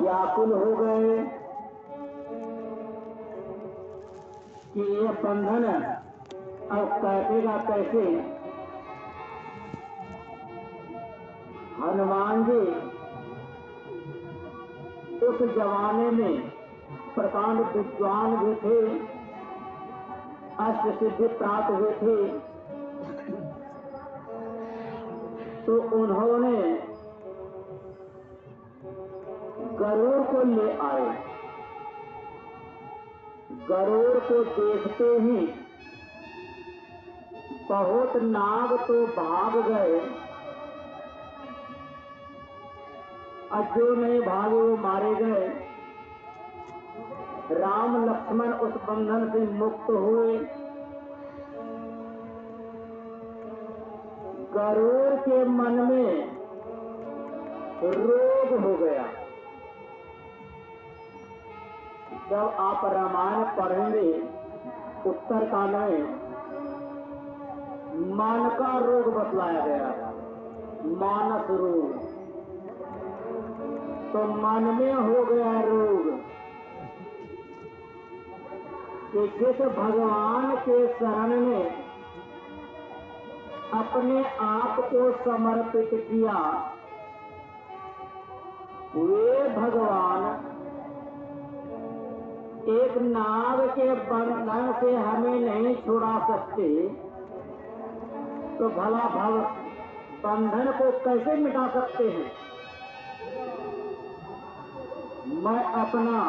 व्याकुल हो गए कि ये बंधन अब कटेगा कैसे। हनुमान जी उस जमाने में प्रकांड विद्वान भी थे, अष्ट सिद्धि प्राप्त हुए थे। तो उन्होंने गरुड़ को ले आए। गरुड़ को देखते ही बहुत नाग तो भाग गए, और जो नहीं भागे वो मारे गए। राम लक्ष्मण उस बंधन से मुक्त हुए। गरुड़ के मन में रोग हो गया। जब आप रामायण पढ़ेंगे उत्तरकांड में मन का रोग बतलाया गया, मानस रोग। तो मन में हो गया रोग कि जिस भगवान के शरण में अपने आप को समर्पित किया, वे भगवान एक नाग के बंधन से हमें नहीं छुड़ा सकते, तो भला भव बंधन को कैसे मिटा सकते हैं। मैं अपना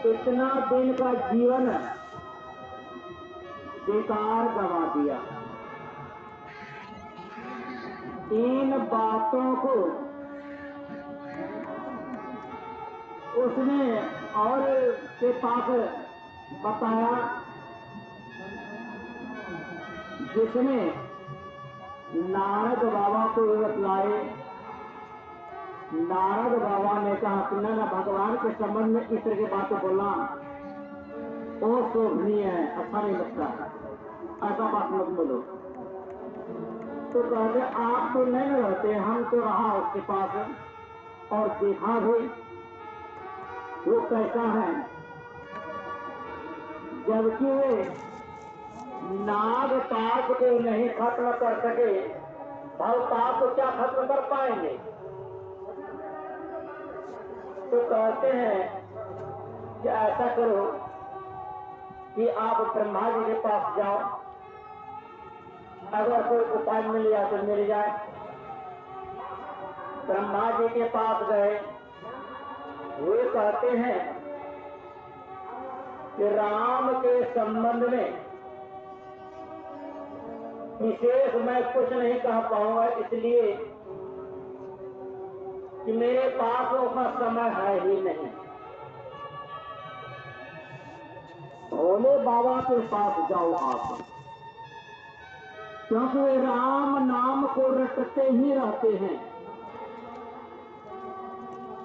इतना दिन का जीवन बेकार गंवा दिया। इन बातों को उसने और के पास बताया, जिसने नारद बाबा को बतलाए। नारद बाबा ने कहा कि न भगवान के संबंध में इस तरह की बातें बोलना वो शोभनीय है, अच्छा नहीं लगता, ऐसा बात मत बोलो। तो कहते आप तो नहीं रहते, हम तो रहा उसके पास और देखा भी वो कैसा है। जबकि वे नाग पाप को नहीं खत्म कर सके, भव पाप को क्या खत्म कर पाएंगे। तो कहते हैं कि ऐसा करो कि आप ब्रह्मा जी के पास जाओ, अगर कोई उपाय मिल जाए तो मिल जाए। ब्रह्मा जी के पास गए। वे कहते हैं कि राम के संबंध में विशेष मैं कुछ नहीं कह पाऊंगा, इसलिए कि मेरे पास उतना समय है ही नहीं। भोले बाबा के पास जाओ आप, क्योंकि वे राम नाम को रटते ही रहते हैं,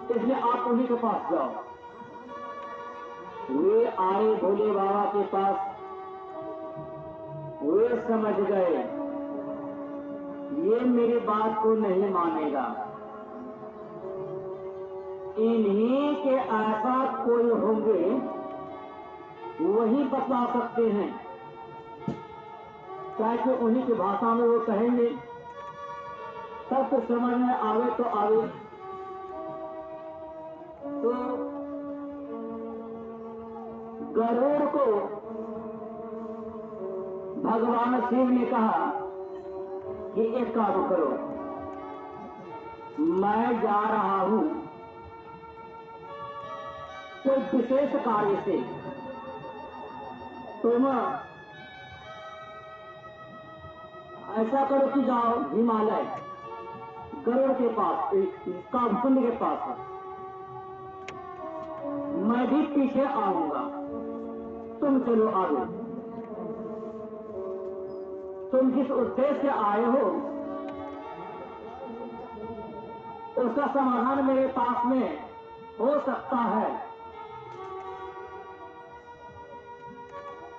इसलिए आप उन्हीं के पास जाओ। वे आए भोले बाबा के पास। वे समझ गए ये मेरी बात को नहीं मानेगा, इन्हीं के ऐसा कोई होंगे वही बता सकते हैं, ताकि उन्हीं की भाषा में वो कहेंगे, तब तो समझ में आवे तो आवे। तो गरुड़ को भगवान शिव ने कहा कि एक काम करो, मैं जा रहा हूं कोई विशेष कार्य से, तुम ऐसा करो कि जाओ हिमालय गरुड़ के पास, कामकुंड के पास, मैं भी पीछे आऊंगा, तुम चलो आगे। तुम जिस उद्देश्य से आए हो उसका समाधान मेरे पास में हो सकता है,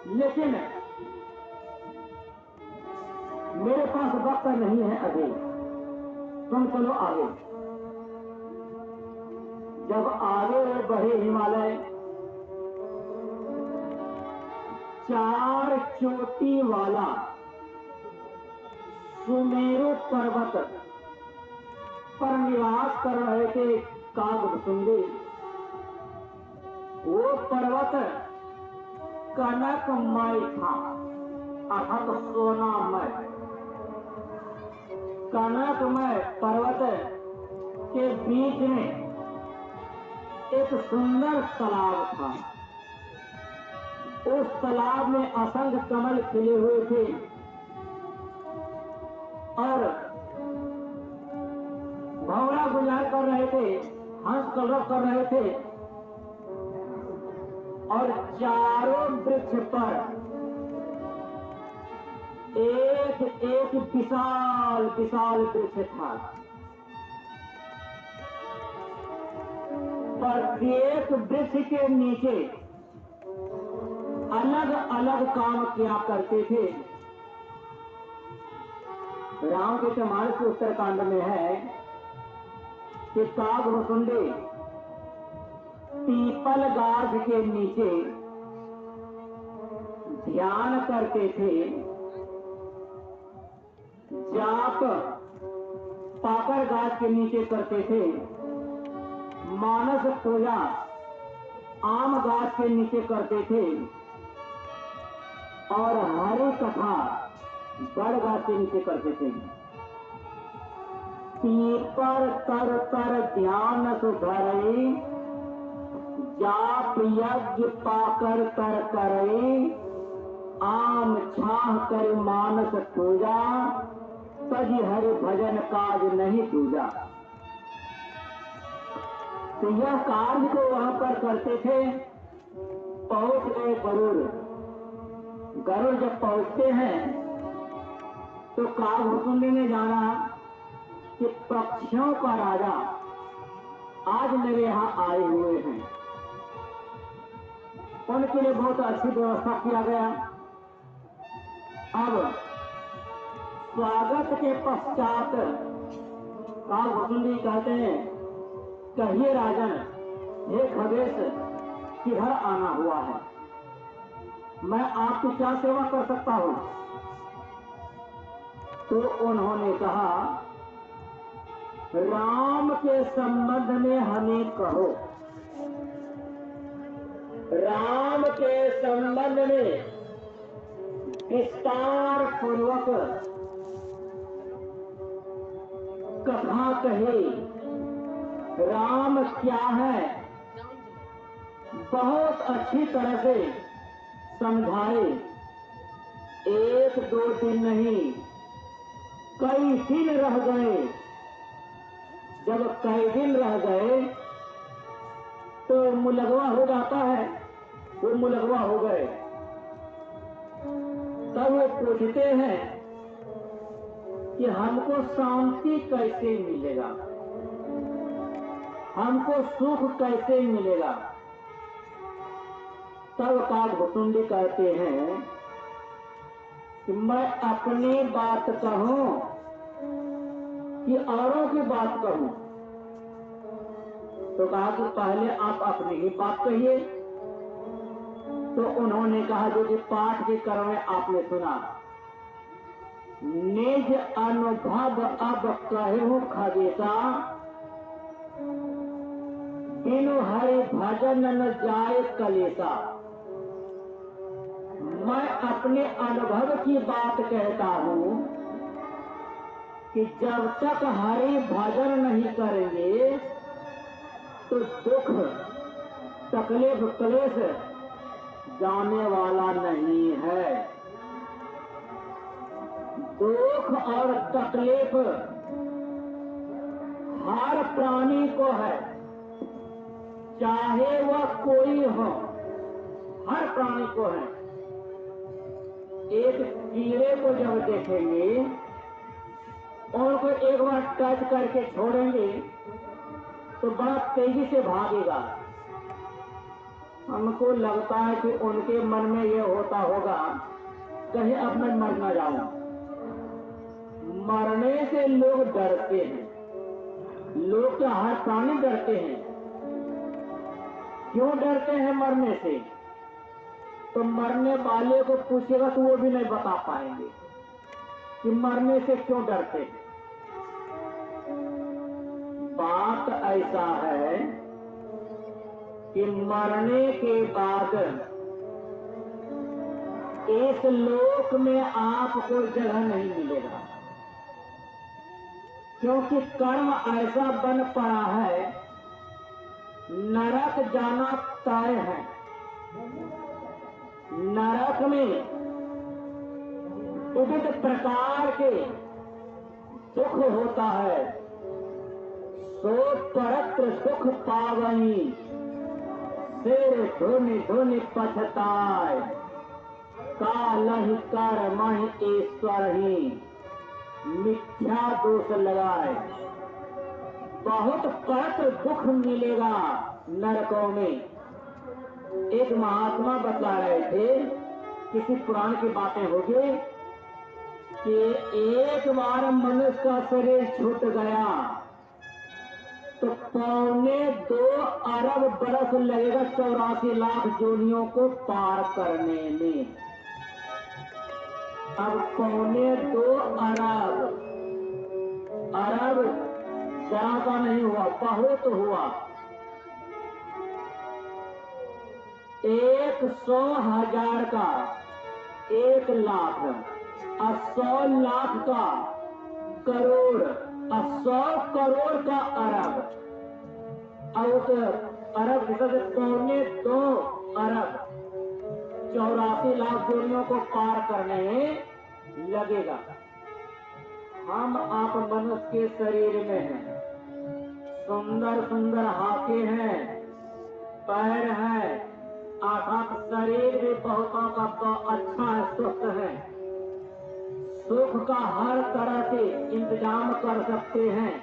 लेकिन मेरे पास वक्त नहीं है अभी, तुम चलो आगे। जब आगे बढ़े हिमालय, 4 चोटी वाला सुमेरु पर्वत पर निवास कर रहे थे कागभुसुंडी। वो पर्वत कनकमय था, अर्थात सोनामय। कनकमय पर्वत के बीच में एक सुंदर तालाब था। उस तालाब में असंख्य कमल खिले हुए थे और भंवरा गुंजार कर रहे थे, हंस कलरव कर रहे थे। और चारों वृक्ष पर एक एक विशाल विशाल वृक्ष था। प्रत्येक वृक्ष के नीचे अलग अलग काम किया करते थे। राम के चमानस उत्तरकांड में है कि कागभुसुंडी पीपल गाछ के नीचे ध्यान करते थे, जाप पाकर गाछ के नीचे करते थे, मानस पूजा आम गाछ के नीचे करते थे और हरि कथा बड़ गाछ के नीचे करते थे। पीपर तर तर ध्यान सुधरई, जाप यज्ञ पाकर कर करई, आम छाह कर मानस पूजा, तजी हरि भजन काज नहीं पूजा। तो यह कार्य को वहां पर करते थे। पहुंच गए गरुड़। गरुड़ जब पहुंचते हैं तो कागभुसुंडी ने जाना कि पक्षियों का राजा आज मेरे यहाँ आए हुए हैं। उनके लिए बहुत अच्छी व्यवस्था किया गया। अब स्वागत के पश्चात कागभुसुंडी कहते हैं, कहिए राजन, हे खगेश, किधर आना हुआ है? मैं आपकी क्या सेवा कर सकता हूं? तो उन्होंने कहा, राम के संबंध में हमें कहो। राम के संबंध में विस्तार पूर्वक कथा कही। राम क्या है बहुत अच्छी तरह से समझाए। 1-2 दिन नहीं, कई दिन रह गए। जब कई दिन रह गए तो मुलगवा हो जाता है, वो मुलगवा हो गए। तब वो पूछते हैं कि हमको शांति कैसे मिलेगा, हमको सुख कैसे मिलेगा? तब कागभुसुंडी कहते हैं कि मैं अपनी बात कहूं कि औरों की बात कहूं? तो कहा कि पहले आप अपनी ही बात कहिए। तो उन्होंने कहा, जो कि पाठ के क्रम में आपने सुना, निज अनुभव अब कहूं खगेशा, बिनु हरि भजन न जाए कलेसा। मैं अपने अनुभव की बात कहता हूं कि जब तक हरि भजन नहीं करेंगे तो दुख तकलीफ क्लेश जाने वाला नहीं है। दुख और तकलीफ हर प्राणी को है, चाहे वह कोई हो, हर प्राणी को है। एक कीड़े को जब देखेंगे, उनको एक बार टच करके छोड़ेंगे तो बड़ा तेजी से भागेगा। हमको लगता है कि उनके मन में ये होता होगा, कहीं अब मैं मर न जाऊं। मरने से लोग डरते हैं, लोग तो हर प्राणी डरते हैं, क्यों डरते हैं मरने से? तो मरने वाले को पूछेगा तो वो भी नहीं बता पाएंगे कि मरने से क्यों डरते हैं। बात ऐसा है कि मरने के बाद इस लोक में आपको जगह नहीं मिलेगा, क्योंकि कर्म ऐसा बन पड़ा है, नरक जाना तय है। नरक में विविध प्रकार के दुख होता है। सो परत्र सुख पावनी, सिर धुनि धुनि पछताए, कालहि कर्महि ईश्वर ही, मिथ्या दोष लगाए। बहुत परत्र दुख मिलेगा नरकों में। एक महात्मा बता रहे थे, किसी पुराण की बातें होगी कि एक बार मनुष्य का शरीर छूट गया तो 2.25 अरब बरस लगेगा 84 लाख जोनियों को पार करने में। अब 2.25 अरब ज्यादा नहीं हुआ, बहुत हुआ। 100,000 का 1 लाख, 100 लाख का करोड़, 100 करोड़ का अरब, और उस अरब से 2.25 अरब 84 लाख जोनियों को पार करने में लगेगा। हम आप मनुष्य के शरीर में हैं, सुंदर सुंदर हाथे हैं, पैर है, आखा शरीर भी बहुतों का तो अच्छा है, स्वस्थ है, सुख का हर तरह से इंतजाम कर सकते हैं।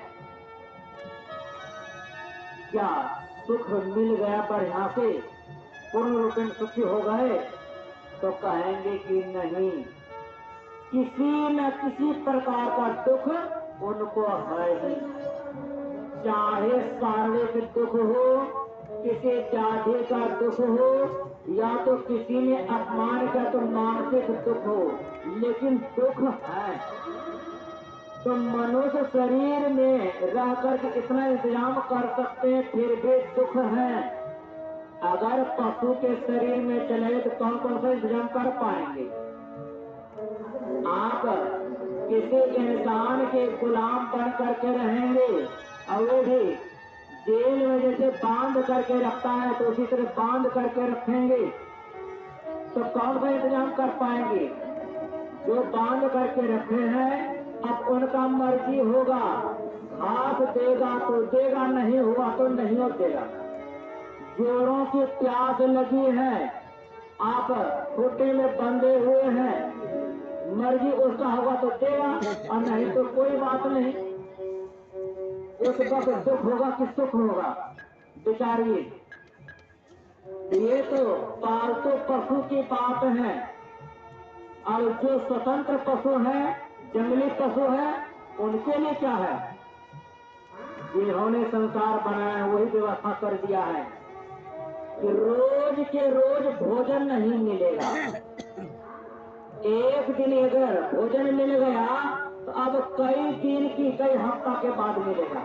क्या सुख मिल गया बढ़िया से, पूर्ण रूप में सुखी हो गए? तो कहेंगे कि नहीं, किसी न किसी प्रकार का दुख उनको है ही। चाहे शारीरिक दुख हो, किसी जाति का दुख हो, या तो किसी ने अपमान किया तो मानसिक दुख हो, लेकिन दुख है। तो मनुष्य शरीर में रह करके इतना इंतजाम कर सकते हैं, फिर भी दुख है। अगर पशु के शरीर में चले तो कौन कौन सा इंतजाम कर पाएंगे? आप किसी इंसान के गुलाम बन करके रहेंगे, और वो भी जेल में जैसे बांध करके रखता है तो उसी तरह बांध करके रखेंगे, तो कौन सा इंतजाम कर पाएंगे? जो बांध करके रखे हैं, अब उनका मर्जी होगा, हाथ देगा तो देगा, नहीं हुआ तो नहीं हो देगा। जोरों की प्यास लगी है, आप खूंटे में बंधे हुए हैं, मर्जी उसका होगा तो देगा, और नहीं तो कोई बात नहीं। उस वक्त दुख होगा कि सुख होगा? विचारिए। ये तो पालतू पशु की बात है, और जो स्वतंत्र पशु है, जंगली पशु है, उनके लिए क्या है? जिन्होंने संसार बनाया वही व्यवस्था कर दिया है कि रोज के रोज भोजन नहीं मिलेगा। एक दिन अगर भोजन मिल गया तो अब कई दिन की, कई हफ्ता के बाद मिलेगा।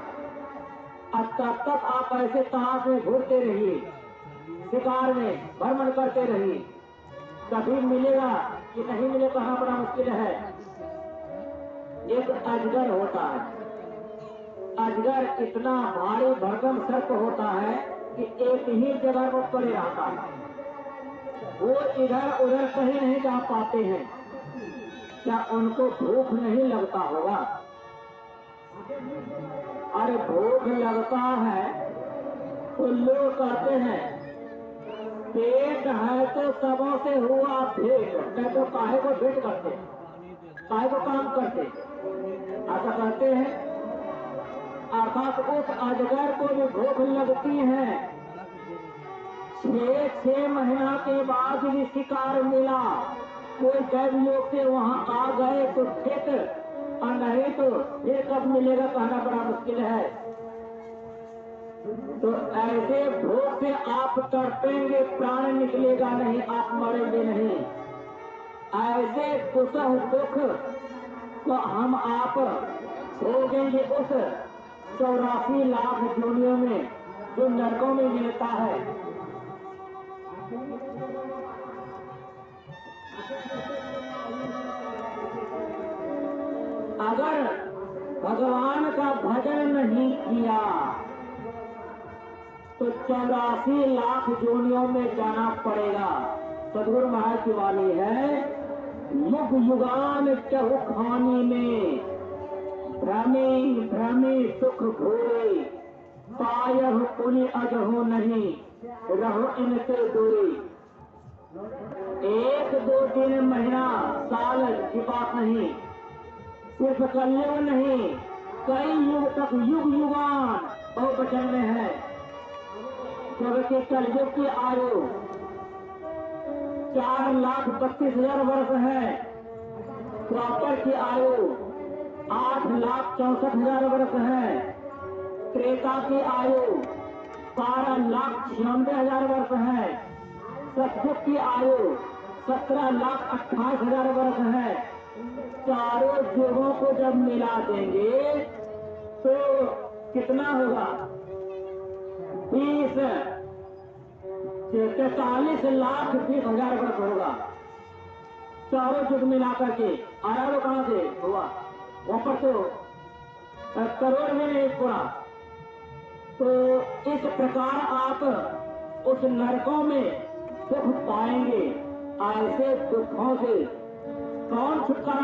अब तब तक आप ऐसे तलाश में घूमते रहिए, शिकार में भ्रमण करते रहिए, कभी मिलेगा कि नहीं मिले कहना बड़ा मुश्किल है। एक अजगर होता है, अजगर इतना भारी भरकम सर्प होता है कि एक ही जगह पर पड़े रहता है, वो इधर उधर कहीं नहीं जा पाते हैं। क्या उनको भूख नहीं लगता होगा? अरे भूख लगता है तो लोग कहते हैं पेट है तो सबों से हुआ भेंट, नहीं तो काहे को भेंट करते, काहे को काम करते, ऐसा कहते हैं। अर्थात उस अजगर को भी भूख लगती है। 6 महीना के बाद भी शिकार मिला, कोई दैव लोग से वहां आ गए तो ठीक, और नहीं तो फिर कब मिलेगा कहना बड़ा मुश्किल है। तो ऐसे भोग से आप तड़पेंगे, प्राण निकलेगा नहीं, आप मरेंगे नहीं। ऐसे दुसह दुख तो हम आप भोगेंगे उस 84 लाख योनियों में जो नरकों में मिलता है। अगर भगवान का भजन नहीं किया तो 84 लाख योनियों में जाना पड़ेगा। सदगुरु महाराज की वाणी है, युग युगान चहु खानी में भ्रमी भ्रमी सुख भोरे, पायह पुनि अजहो नहीं, रहो इनसे दूरी। 1 2 दिन महीना साल की बात नहीं, सिर्फ कलयुग नहीं, कई युग तक युग युगान बहुवचन में है। जबकि कलयुग की आयु 4,32,000 वर्ष है, द्वापर की आयु 8,64,000 वर्ष है, त्रेता की आयु 12,96,000 वर्ष है, सतयुग की आयु 17,28,000 वर्ष है। चारों युगों को जब मिला देंगे तो कितना होगा? 43,20,000 वर्ष होगा। चारों युग मिलाकर के आया कहां से हुआ? वहां पर तो करोड़ में नहीं पूरा। तो इस प्रकार आप उस नरकों में सुख पाएंगे। ऐसे दुखों से कौन छुटकारा